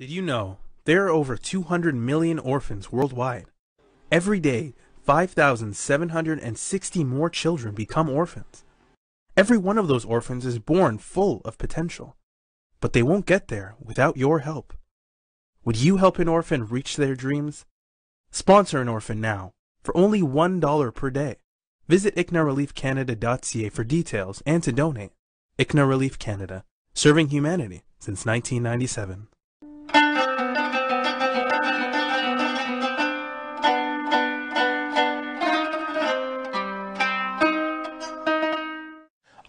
Did you know there are over 200 million orphans worldwide? Every day, 5,760 more children become orphans. Every one of those orphans is born full of potential, but they won't get there without your help. Would you help an orphan reach their dreams? Sponsor an orphan now for only $1 per day. Visit ICNAReliefCanada.ca for details and to donate. ICNA Relief Canada, serving humanity since 1997.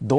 2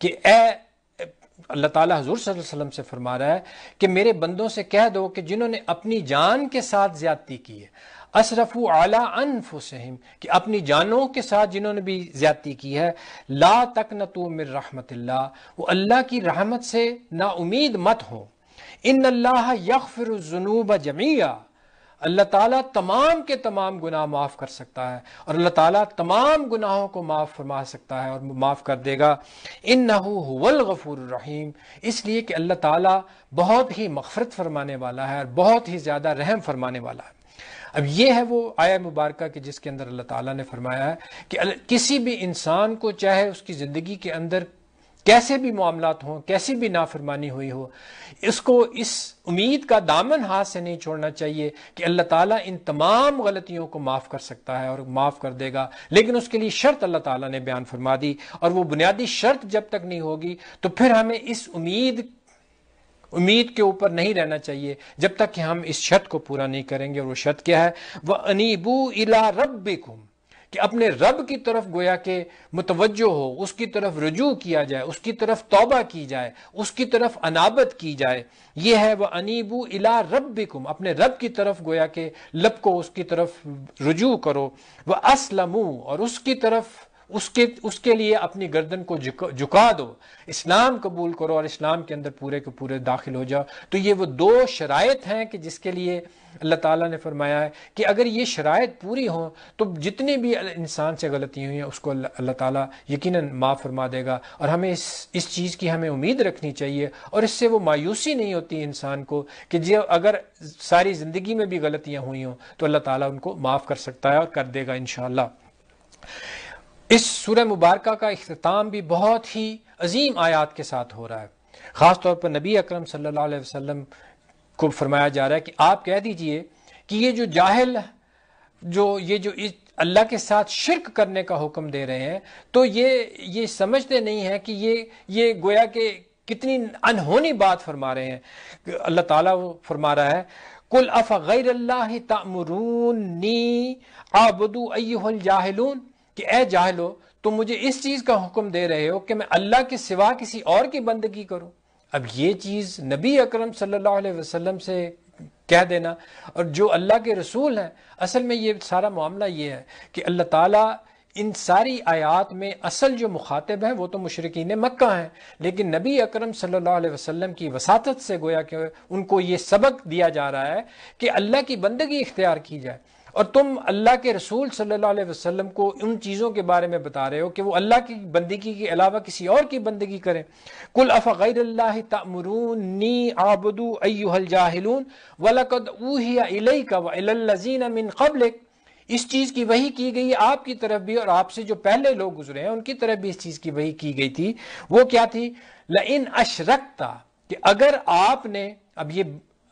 کہ اے اللہ تعالیٰ حضور صلی اللہ علیہ وسلم سے فرما رہا ہے کہ میرے بندوں سے کہہ دو کہ جنہوں نے اپنی جان کے ساتھ زیادتی کی ہے، اسرفوا علی انفسہم، کہ اپنی جانوں کے ساتھ جنہوں نے بھی زیادتی کی ہے، لا تقنطوا من رحمت اللہ، وہ اللہ کی رحمت سے نا امید مت ہو، ان اللہ یغفر الذنوب جميعا، اللہ تعالیٰ تمام کے تمام گناہ معاف کر سکتا ہے، اور اللہ تعالیٰ تمام گناہوں کو معاف فرما سکتا ہے اور معاف کر دے گا، انہ هو الغفور الرحیم، اس لیے کہ اللہ تعالیٰ بہت ہی مغفرت فرمانے والا ہے اور بہت ہی زیادہ رحم فرمانے والا ہے۔ اب یہ ہے وہ آیہ مبارکہ کہ جس کے اندر اللہ تعالیٰ نے فرمایا ہے کہ کسی بھی انسان کو چاہے اس کی زندگی کے اندر کیسے بھی معاملات ہوں، کیسی بھی نافرمانی ہوئی ہو، اس کو اس امید کا دامن ہاتھ سے نہیں چھوڑنا چاہیے کہ اللہ تعالیٰ ان تمام غلطیوں کو معاف کر سکتا ہے اور معاف کر دے گا، لیکن اس کے لیے شرط اللہ تعالیٰ نے بیان فرما دی، اور وہ بنیادی شرط جب تک نہیں ہوگی تو پھر ہمیں اس امید کے اوپر نہیں رہنا چاہیے جب تک کہ ہم اس شرط کو پورا نہیں کریں گے۔ اور وہ شرط کیا ہے؟ وَأَنِيبُوا إِلَىٰ رَبِّكُمْ، کہ اپنے رب کی طرف گویا کہ متوجہ ہو، اس کی طرف رجوع کیا جائے، اس کی طرف توبہ کی جائے، اس کی طرف انابت کی جائے، یہ ہے وَأَنِيبُوا إِلَىٰ رَبِّكُمْ، اپنے رب کی طرف گویا کہ لب کو اس کی طرف رجوع کرو، وَأَسْلَمُوا، اور اس کی طرف اس کے لیے اپنی گردن کو جھکا دو، اسلام قبول کرو اور اسلام کے اندر پورے کے پورے داخل ہو جاؤ۔ تو یہ وہ دو شرائط ہیں کہ جس کے لیے اللہ تعالیٰ نے فرمایا ہے کہ اگر یہ شرائط پوری ہوں تو جتنی بھی انسان سے غلطیاں ہوئی ہیں اس کو اللہ تعالیٰ یقیناً معاف فرما دے گا، اور ہمیں اس چیز کی ہمیں امید رکھنی چاہیے، اور اس سے وہ مایوسی نہیں ہوتی انسان کو کہ اگر ساری زندگی میں بھی غلطیاں ہوئی ہوں تو اللہ تعالیٰ ان کو معاف کر سکتا ہے اور کر دے گا انشاءاللہ۔ اس سورہ مبارکہ کا اختتام بھی بہت ہی عظیم آیات کے ساتھ ہو رہا ہے، خاص طور پر نبی اکرم صلی اللہ علیہ وسلم کو فرمایا جا رہا ہے کہ آپ کہہ دیجئے کہ یہ جو جاہل جو اللہ کے ساتھ شرک کرنے کا حکم دے رہے ہیں تو یہ سمجھتے نہیں ہیں کہ یہ گویا کہ کتنی انہونی بات فرما رہے ہیں۔ اللہ تعالیٰ وہ فرما رہا ہے قُلْ أَفَغَيْرَ اللَّهِ تَأْمُرُونِّي أَعْبُدُ أَيُّهَا الْجَاهِلُونَ، کہ اے جاہلو تم مجھے اس چیز کا حکم دے رہے ہو کہ میں اللہ کے سوا کسی اور کی بندگی کروں۔ اب یہ چیز نبی اکرم صلی اللہ علیہ وسلم سے کہہ دینا، اور جو اللہ کے رسول ہیں، اصل میں یہ سارا معاملہ یہ ہے کہ اللہ تعالیٰ ان ساری آیات میں اصل جو مخاطب ہیں وہ تو مشرکین مکہ ہیں، لیکن نبی اکرم صلی اللہ علیہ وسلم کی وساطت سے گویا کہ ان کو یہ سبق دیا جا رہا ہے کہ اللہ کی بندگی اختیار کی جائے، اور تم اللہ کے رسول صلی اللہ علیہ وسلم کو ان چیزوں کے بارے میں بتا رہے ہو کہ وہ اللہ کی بندگی کے علاوہ کسی اور کی بندگی کریں۔ قُلْ أَفَغَيْرَ اللَّهِ تَأْمُرُونِّي أَعْبُدُ أَيُّهَا الْجَاهِلُونَ وَلَقَدْ أُوحِيَ إِلَيْكَ وَإِلَى الَّذِينَ مِنْ قَبْلِكَ، اس چیز کی وحی کی گئی آپ کی طرف بھی اور آپ سے جو پہلے لوگ گزرے ہیں ان کی طرف بھی اس چیز کی وحی کی گئی تھی۔ وہ کیا تھی؟ لَإِنْ أَشْرَكْتَ، کہ اگر آپ نے، اب یہ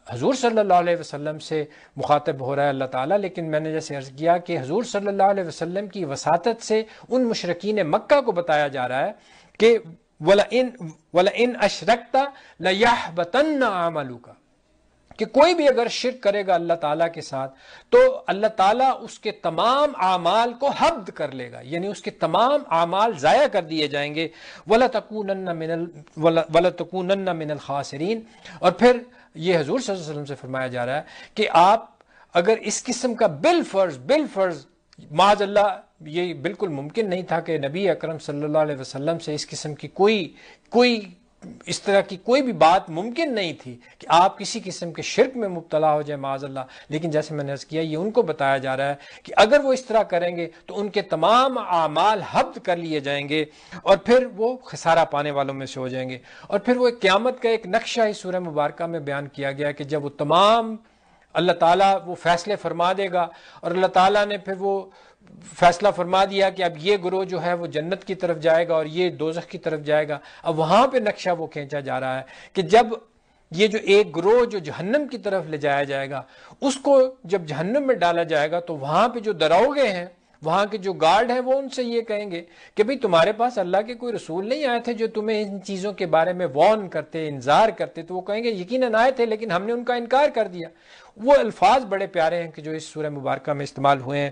حضور صلی اللہ علیہ وسلم سے مخاطب ہو رہا ہے اللہ تعالیٰ، لیکن میں نے جیسے عرض کیا کہ حضور صلی اللہ علیہ وسلم کی وساطت سے ان مشرکین مکہ کو بتایا جا رہا ہے کہ وَلَئِنْ أَشْرَكْتَ لَيَحْبَطَنَّ عَمَلُكَ، کہ کوئی بھی اگر شرک کرے گا اللہ تعالیٰ کے ساتھ تو اللہ تعالیٰ اس کے تمام اعمال کو حبط کر لے گا، یعنی اس کے تمام اعمال ضائع کر دیے جائیں گے، وَلَتَكُونَنَّ مِنَ الْخَاسِرِينَ۔ اور پھر یہ حضور صلی اللہ علیہ وسلم سے فرمایا جا رہا ہے کہ آپ اگر اس قسم کا بالفرض معاذ اللہ، یہ بالکل ممکن نہیں تھا کہ نبی اکرم صلی اللہ علیہ وسلم سے اس قسم کی کوئی اس طرح کی کوئی بھی بات ممکن نہیں تھی کہ آپ کسی قسم کے شرک میں مبتلا ہو جائے معاذ اللہ، لیکن جیسے میں نے عرض کیا یہ ان کو بتایا جا رہا ہے کہ اگر وہ اس طرح کریں گے تو ان کے تمام اعمال حبط کر لیے جائیں گے اور پھر وہ خسارہ پانے والوں میں سے ہو جائیں گے۔ اور پھر وہ قیامت کا ایک نقشہ اس سورہ مبارکہ میں بیان کیا گیا کہ جب وہ تمام اللہ تعالیٰ وہ فیصلے فرما دے گا، اور اللہ تعالیٰ نے پھر وہ فیصلہ فرما دیا کہ اب یہ گروہ جو ہے وہ جنت کی طرف جائے گا اور یہ دوزخ کی طرف جائے گا۔ اب وہاں پہ نقشہ وہ کھینچا جا رہا ہے کہ جب یہ جو ایک گروہ جو جہنم کی طرف لے جایا جائے گا، اس کو جب جہنم میں ڈالا جائے گا تو وہاں پہ جو دروگے ہیں، وہاں کے جو گارڈ ہیں، وہ ان سے یہ کہیں گے کہ بھئی تمہارے پاس اللہ کے کوئی رسول نہیں آئے تھے جو تمہیں ان چیزوں کے بارے میں وارن کرتے، انذار کرتے؟ تو وہ کہیں گے یقیناً آئے تھے لیکن ہم نے ان کا انکار کر دیا۔ وہ الفاظ بڑے پیارے ہیں کہ جو اس سورہ مبارکہ میں استعمال ہوئے ہیں،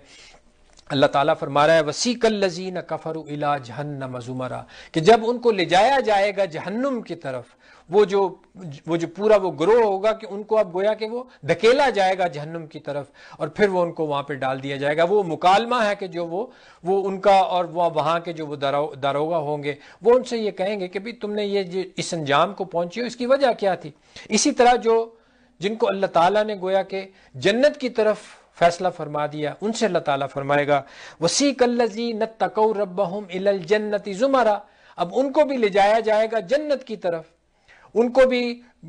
اللہ تعالیٰ فرما رہا ہے وسیق الذین کفروا الی جہنم زمرا، کہ جب ان کو لے جایا جائے گا جہنم کی طرف، وہ جو پورا وہ گروہ ہوگا کہ ان کو اب گویا کہ وہ دھکیلا جائے گا جہنم کی طرف، اور پھر وہ ان کو وہاں پہ ڈال دیا جائے گا۔ وہ مکالمہ ہے کہ جو وہ ان کا اور وہاں کے جو وہ داروغہ ہوں گے وہ ان سے یہ کہیں گے کہ بھی تم نے یہ اس انجام کو پہنچی ہو، اس کی وجہ کیا تھی۔ اسی طرح جن کو اللہ تعالیٰ نے گویا کہ جنت کی طرف فیصلہ فرما دیا، ان سے اللہ تعالیٰ فرمائے گا وسیق الذین اتقوا ربہم الی الجنۃ زمرا، اب ان کو بھی لے جایا جائے گا جنت کی طرف، ان کو بھی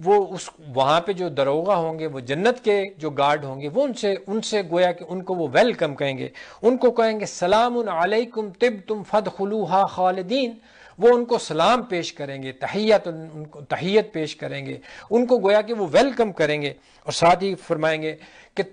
وہاں پہ جو داروغہ ہوں گے، وہ جنت کے جو گارڈ ہوں گے، وہ ان سے گویا کہ ان کو وہ ویلکم کہیں گے، ان کو کہیں گے سلام علیکم طبتم فادخلوہا خالدین، وہ ان کو سلام پیش کریں گے، تحیت پیش کریں گے، ان کو گویا کہ وہ ویلکم کریں گے، اور ساتھ ہی فرمائیں گے کہ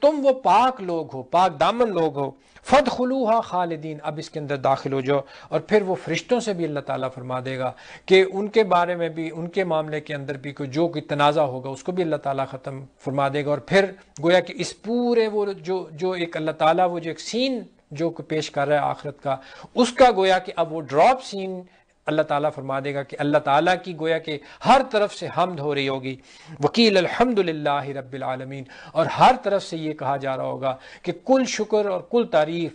تم وہ پاک لوگ ہو، پاک دامن لوگ ہو، فادخلوہا خالدین، اب اس کے اندر داخل ہو جاؤ۔ اور پھر وہ فرشتوں سے بھی اللہ تعالیٰ فرما دے گا کہ ان کے بارے میں بھی، ان کے معاملے کے اندر بھی کوئی تنازع ہوگا اس کو بھی اللہ تعالیٰ ختم فرما دے گا۔ اور پھر گویا کہ اس پورے وہ جو ایک اللہ تعالیٰ وہ جو ایک سین جو پیش کر رہا ہے آخرت کا، اس کا گویا کہ اب وہ ڈراپ سین اللہ تعالیٰ فرما دے گا کہ اللہ تعالیٰ کی گویا کہ ہر طرف سے حمد ہو رہی ہوگی، وکیل الحمدللہ رب العالمین، اور ہر طرف سے یہ کہا جا رہا ہوگا کہ کل شکر اور کل تعریف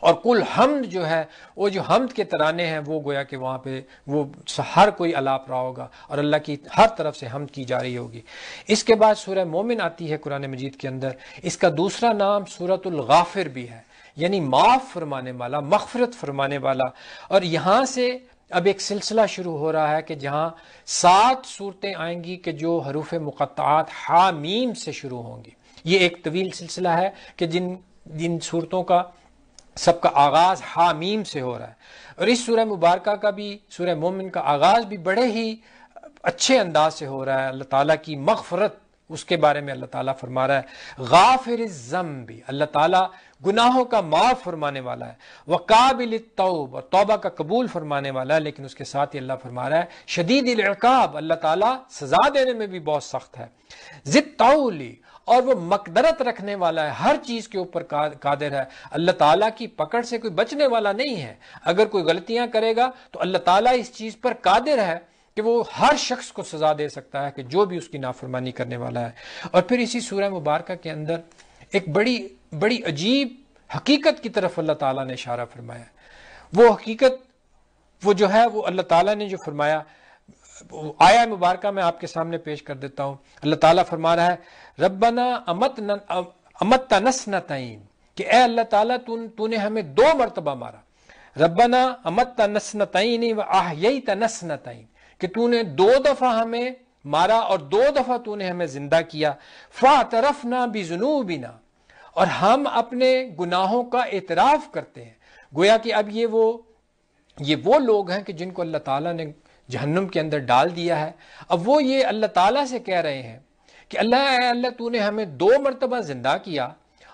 اور کل حمد جو ہے، وہ جو حمد کے ترانے ہیں وہ گویا کہ وہاں پہ وہ ہر کوئی الاپ رہا ہوگا، اور اللہ کی ہر طرف سے حمد کی جا رہی ہوگی۔ اس کے بعد سورہ مومن آتی ہے قرآن مجید کے اندر، اس کا دوسرا نام سورۃ الغافر بھی ہے، یعنی معاف فرمانے والا، مغفرت فرمانے والا۔ اور یہاں سے اب ایک سلسلہ شروع ہو رہا ہے کہ جہاں 7 صورتیں آئیں گی کہ جو حروف مقطعات ہا میم سے شروع ہوں گی۔ یہ ایک طویل سلسلہ ہے کہ جن صورتوں کا سب کا آغاز ہا میم سے ہو رہا ہے، اور اس سورہ مبارکہ کا بھی، سورہ مومن کا آغاز بھی بڑے ہی اچھے انداز سے ہو رہا ہے۔ اللہ تعالیٰ کی مغفرت، اس کے بارے میں اللہ تعالیٰ فرما رہا ہے غافر الذنب، اللہ تعالیٰ گناہوں کا معاف فرمانے والا ہے، وقابل التوب، اور توبہ کا قبول فرمانے والا ہے، لیکن اس کے ساتھ ہی اللہ فرما رہا ہے شدید العقاب، اللہ تعالیٰ سزا دینے میں بھی بہت سخت ہے، ذی الطول، اور وہ مقدرت رکھنے والا ہے، ہر چیز کے اوپر قادر ہے۔ اللہ تعالیٰ کی پکڑ سے کوئی بچنے والا نہیں ہے، اگر کوئی غلطیاں کرے گا تو اللہ تعالیٰ اس چیز پر قادر ہے کہ وہ ہر شخص کو سزا دے سکتا ہے کہ جو بھی اس کی نافرمانی کرنے والا ہے۔ اور پھر اسی سورہ مبارکہ کے اندر ایک بڑی عجیب حقیقت کی طرف اللہ تعالیٰ نے اشارہ فرمایا۔ وہ حقیقت وہ جو ہے، وہ اللہ تعالیٰ نے جو فرمایا، آیا مبارکہ میں آپ کے سامنے پیش کر دیتا ہوں۔ اللہ تعالیٰ فرما رہا ہے ربنا امتنا سنتین، کہ اے اللہ تعالیٰ تو نے ہمیں 2 مرتبہ مارا، ربنا امتنا سنتین و احییتنا سنتین، کہ تو نے 2 دفعہ ہمیں مارا اور 2 دفعہ تو نے ہمیں زندہ کیا، فاعترفنا بذنوبنا، اور ہم اپنے گناہوں کا اعتراف کرتے ہیں۔ گویا کہ اب یہ وہ لوگ ہیں کہ جن کو اللہ تعالیٰ نے جہنم کے اندر ڈال دیا ہے، اب وہ یہ اللہ تعالیٰ سے کہہ رہے ہیں کہ اللہ تو نے ہمیں 2 مرتبہ زندہ کیا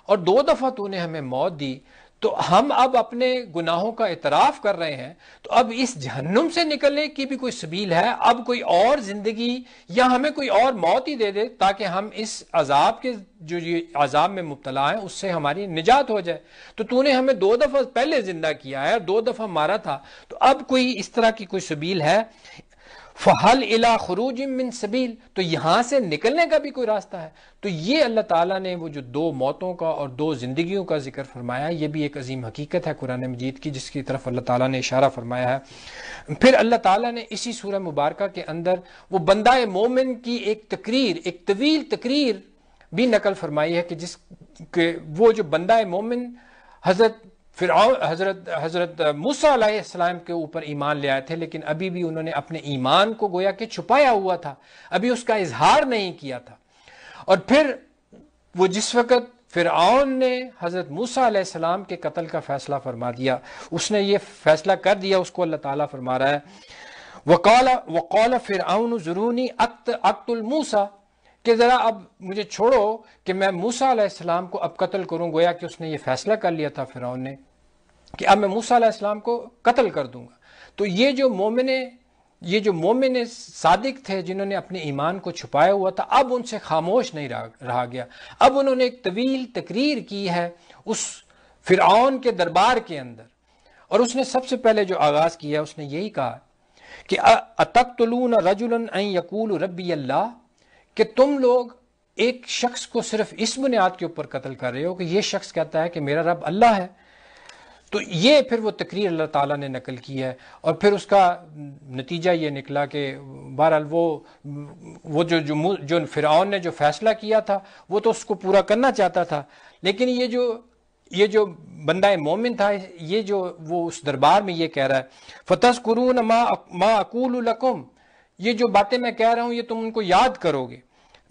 اور 2 دفعہ تو نے ہمیں موت دی، تو ہم اب اپنے گناہوں کا اعتراف کر رہے ہیں، تو اب اس جہنم سے نکلنے کی بھی کوئی سبیل ہے؟ اب کوئی اور زندگی یا ہمیں کوئی اور موت ہی دے دے تاکہ ہم اس عذاب کے جو یہ عذاب میں مبتلا ہیں اس سے ہماری نجات ہو جائے۔ تو نے ہمیں 2 دفعہ پہلے زندہ کیا ہے اور 2 دفعہ مارا تھا، تو اب کوئی اس طرح کی کوئی سبیل ہے؟ فَهَلْ إِلَىٰ خُرُوجٍ مِّن سَبِيلٍ، تو یہاں سے نکلنے کا بھی کوئی راستہ ہے؟ تو یہ اللہ تعالیٰ نے وہ جو 2 موتوں کا اور 2 زندگیوں کا ذکر فرمایا، یہ بھی ایک عظیم حقیقت ہے قرآن مجید کی جس کی طرف اللہ تعالیٰ نے اشارہ فرمایا ہے۔ پھر اللہ تعالیٰ نے اسی سورہ مبارکہ کے اندر وہ بندہ مومن کی ایک طویل تقریر بھی نقل فرمائی ہے کہ وہ جو بندہ مومن حضرت موسیٰ علیہ السلام کے اوپر ایمان لے آئے تھے، لیکن ابھی بھی انہوں نے اپنے ایمان کو گویا کہ چھپایا ہوا تھا، ابھی اس کا اظہار نہیں کیا تھا۔ اور پھر وہ جس وقت فرعون نے حضرت موسیٰ علیہ السلام کے قتل کا فیصلہ فرما دیا، اس نے یہ فیصلہ کر دیا، اس کو اللہ تعالیٰ فرما رہا ہے وَقَالَ فِرْعَوْنُ ذُرُونِي أَقْتُلْ مُوسَىٰ، کہ ذرا اب مجھے چھوڑو کہ میں موسیٰ علیہ السلام کو اب قتل کروں۔ گویا کہ اس نے یہ فیصلہ کر لیا تھا فرعون نے کہ اب میں موسیٰ علیہ السلام کو قتل کر دوں گا۔ تو یہ جو مومن صادق تھے جنہوں نے اپنے ایمان کو چھپایا ہوا تھا، اب ان سے خاموش نہیں رہا گیا، اب انہوں نے ایک طویل تقریر کی ہے اس فرعون کے دربار کے اندر، اور اس نے سب سے پہلے جو آغاز کیا اس نے یہی کہا کہ اتقتلون رجلا ان یقول ربی اللہ، کہ تم لوگ ایک شخص کو صرف اس بنیاد کے اوپر قتل کر رہے ہو کہ یہ شخص کہتا ہے کہ میرا رب اللہ ہے۔ تو یہ پھر وہ تقریر اللہ تعالیٰ نے نقل کی ہے، اور پھر اس کا نتیجہ یہ نکلا کہ بہرحال وہ جو فرعون نے جو فیصلہ کیا تھا وہ تو اس کو پورا کرنا چاہتا تھا، لیکن یہ جو بندہ مومن تھا، یہ جو وہ اس دربار میں یہ کہہ رہا ہے فَتَذْكُرُونَ مَا أَقُولُ لَكُمْ، یہ جو باتیں میں کہہ رہا ہوں یہ تم ان کو یاد کرو گے،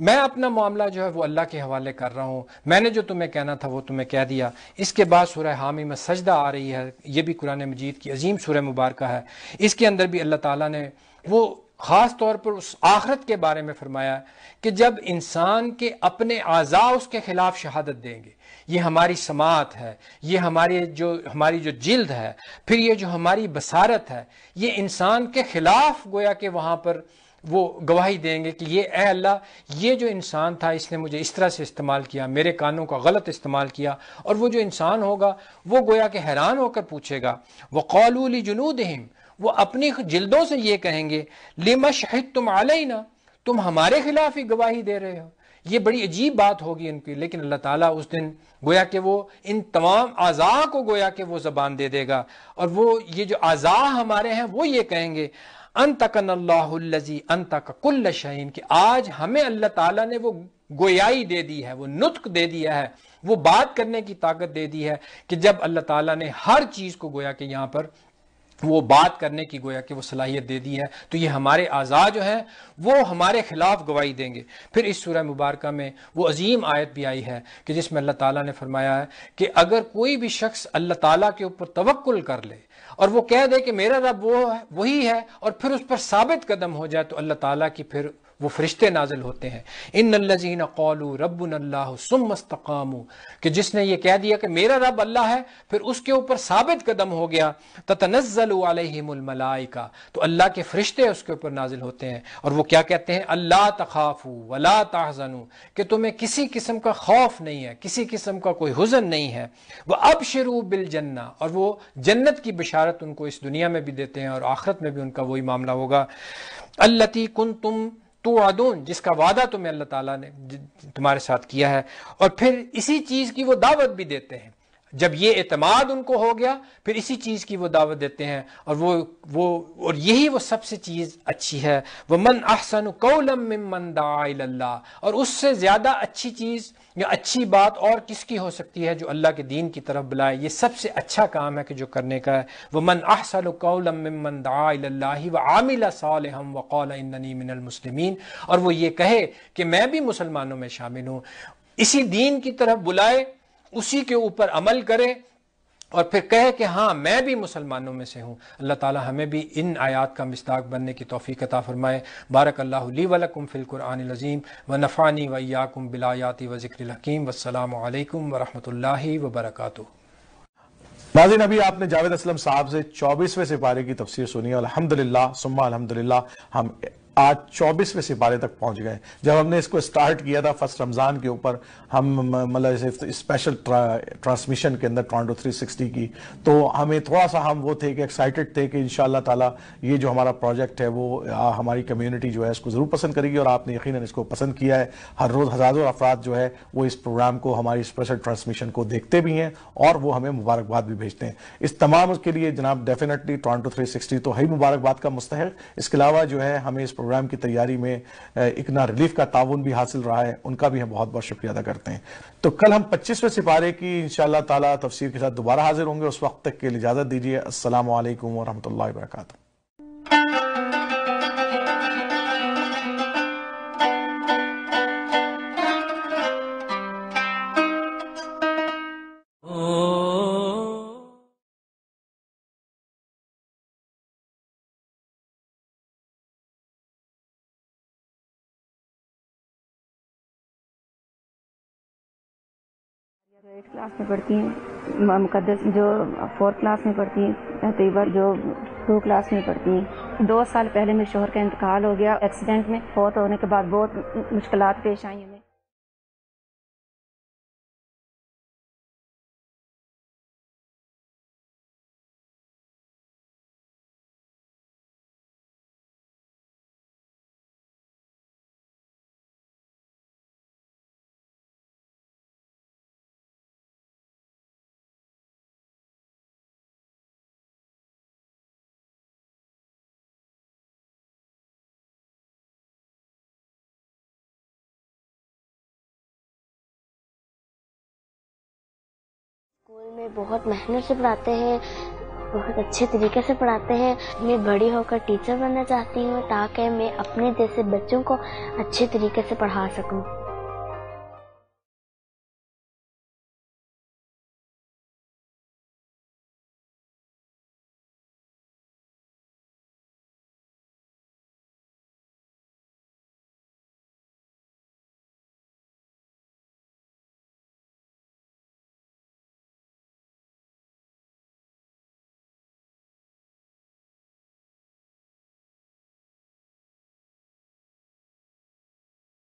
میں اپنا معاملہ جو ہے وہ اللہ کے حوالے کر رہا ہوں، میں نے جو تمہیں کہنا تھا وہ تمہیں کہہ دیا۔ اس کے بعد سورہ حامی میں سجدہ آ رہی ہے، یہ بھی قرآن مجید کی عظیم سورہ مبارکہ ہے۔ اس کے اندر بھی اللہ تعالیٰ نے وہ خاص طور پر اس آخرت کے بارے میں فرمایا ہے کہ جب انسان کے اپنے اعضاء اس کے خلاف شہادت دیں گے، یہ ہماری سماعت ہے، یہ ہماری جو جلد ہے، پھر یہ جو ہماری بصارت ہے، یہ انسان کے خلاف گویا کہ وہاں پر وہ گواہی دیں گے کہ یہ اے اللہ، یہ جو انسان تھا اس نے مجھے اس طرح سے استعمال کیا، میرے کانوں کا غلط استعمال کیا۔ اور وہ جو انسان ہوگا وہ گویا کہ حیران ہو کر پوچھے گا، وَقَالُوا لِجُلُودِهِمْ، وہ اپنی جلدوں سے یہ کہیں گے، لِمَ شَهِدتُّمْ عَلَيْنَا، تم ہمارے خلاف ہی گواہی دے رہے ہو۔ یہ بڑی عجیب بات ہوگی ان کی، لیکن اللہ تعالیٰ اس دن گویا کہ وہ ان تمام اعضاء کو گویا کہ وہ زبان دے دے گا، اور وہ یہ جو اعضاء ہمارے ہیں وہ یہ کہیں گے انتقن اللہ الذی انتق کل شیء، کہ آج ہمیں اللہ تعالیٰ نے وہ گویائی دے دی ہے، وہ نطق دے دیا ہے، وہ بات کرنے کی طاقت دے دی ہے کہ جب اللہ تعالیٰ نے ہر چیز کو گویا کہ یہاں پر وہ بات کرنے کی گویا کہ وہ صلاحیت دے دی ہے، تو یہ ہمارے اعضاء جو ہیں وہ ہمارے خلاف گواہی دیں گے۔ پھر اس سورہ مبارکہ میں وہ عظیم آیت بھی آئی ہے کہ جس میں اللہ تعالیٰ نے فرمایا ہے کہ اگر کوئی بھی شخص اللہ تعالیٰ کے اوپر توکل کر لے اور وہ کہہ دے کہ میرا رب وہی ہے، اور پھر اس پر ثابت قدم ہو جائے، تو اللہ تعالیٰ کی پھر وہ فرشتے نازل ہوتے ہیں۔ ان الذین قالوا ربنا اللہ ثم استقاموا، کہ جس نے یہ کہہ دیا کہ میرا رب اللہ ہے، پھر اس کے اوپر ثابت قدم ہو گیا، تتنزل علیہم الملائکہ، تو اللہ کے فرشتے اس کے اوپر نازل ہوتے ہیں، اور وہ کیا کہتے ہیں، اللہ تخافوا ولا تحزنوا، کہ تمہیں کسی قسم کا خوف نہیں ہے، کسی قسم کا کوئی حزن نہیں ہے، وابشروا بالجنہ، اور وہ جنت کی بشارت ان کو اس دنیا میں بھی دیتے ہیں اور آخرت میں بھی ان کا وہی معاملہ ہوگا، التی کنتم توعدون، جس کا وعدہ تمہیں اللہ تعالیٰ نے تمہارے ساتھ کیا ہے، اور پھر اسی چیز کی وہ دعوت بھی دیتے ہیں۔ جب یہ اعتماد ان کو ہو گیا پھر اسی چیز کی وہ دعوت دیتے ہیں، اور یہی وہ سب سے چیز اچھی ہے۔ وَمَنْ أَحْسَنُ قَوْلًا مِّمَّنْ دَعَا إِلَى اللَّهِ، اور اس سے زیادہ اچھی چیز یا اچھی بات اور کس کی ہو سکتی ہے جو اللہ کے دین کی طرف بلائے، یہ سب سے اچھا کام ہے کہ جو کرنے کا ہے۔ وَمَنْ أَحْسَنُ قَوْلًا مِّمَّنْ دَعَا إِلَى اللَّهِ وَعَمِلَ صَالِحًا وَقَالَ إِنَّنِي مِنَ الْمُسْلِمِينَ، اور وہ یہ کہے کہ میں بھی مسلمانوں میں شامل ہوں، اسی دین کی طرف بلائے، اسی کے اوپر عمل کرے، اور پھر کہے کہ ہاں میں بھی مسلمانوں میں سے ہوں۔ اللہ تعالی ہمیں بھی ان آیات کا مصداق بننے کی توفیق عطا فرمائے۔ بارک اللہ لی ولکم فی القرآن العظیم ونفعنی وایاکم بالآیات وذکر الحکیم، والسلام علیکم ورحمۃ اللہ وبرکاتہ۔ ناظرین، ابھی آپ نے جاوید اسلم صاحب سے 24ویں سپارے کی تفسیر سنی، الحمدللہ ثم الحمدللہ ہم آج 24ویں سپارے تک پہنچ گئے۔ جب ہم نے اس کو سٹارٹ کیا تھا فرسٹ رمضان کے اوپر، ہم مطلب اسپیشل ٹرانسمیشن کے اندر ٹورانٹو 360 کی، تو ہمیں تھوڑا سا ہم وہ تھے کہ ایکسائٹڈ تھے کہ انشاءاللہ تعالی یہ جو ہمارا پروجیکٹ ہے وہ ہماری کمیونٹی جو ہے اس کو ضرور پسند کرے گی، اور آپ نے یقیناً اس کو پسند کیا ہے۔ ہر روز ہزاروں افراد جو ہے وہ اس پروگرام کو، ہماری اسپیشل ٹرانسمیشن کو دیکھتے بھی ہیں اور وہ ہمیں مبارکباد بھی بھیجتے ہیں۔ اس تمام کے لیے جناب ڈیفینیٹلی ٹورانٹو 360 تو ہے مبارکباد کا مستحق۔ اس کے علاوہ جو ہے ہمیں اس پروگرام کی تیاری میں اکنا ریلیف کا تعاون بھی حاصل رہا ہے، ان کا بھی ہم بہت بہت شکریہ ادا کرتے ہیں۔ تو کل ہم 25ویں سپارے کی انشاءاللہ تعالی تفسیر کے ساتھ دوبارہ حاضر ہوں گے، اس وقت تک کے لیے اجازت دیجیے۔ السلام علیکم ورحمۃ اللہ وبرکاتہ۔ جو 8 کلاس میں پڑھتی ہیں، مقدس جو 4 کلاس میں پڑھتی ہیں، طیبہ جو 2 کلاس میں پڑھتی ہیں۔ 2 سال پہلے میرے شوہر کا انتقال ہو گیا ایکسیڈنٹ میں، فوت ہونے کے بعد بہت مشکلات پیش آئی ہمیں۔ اسکول میں بہت محنت سے پڑھاتے ہیں، بہت اچھے طریقے سے پڑھاتے ہیں. میں بڑی ہو کر ٹیچر بننا چاہتی ہوں تاکہ میں اپنے جیسے بچوں کو اچھے طریقے سے پڑھا سکوں.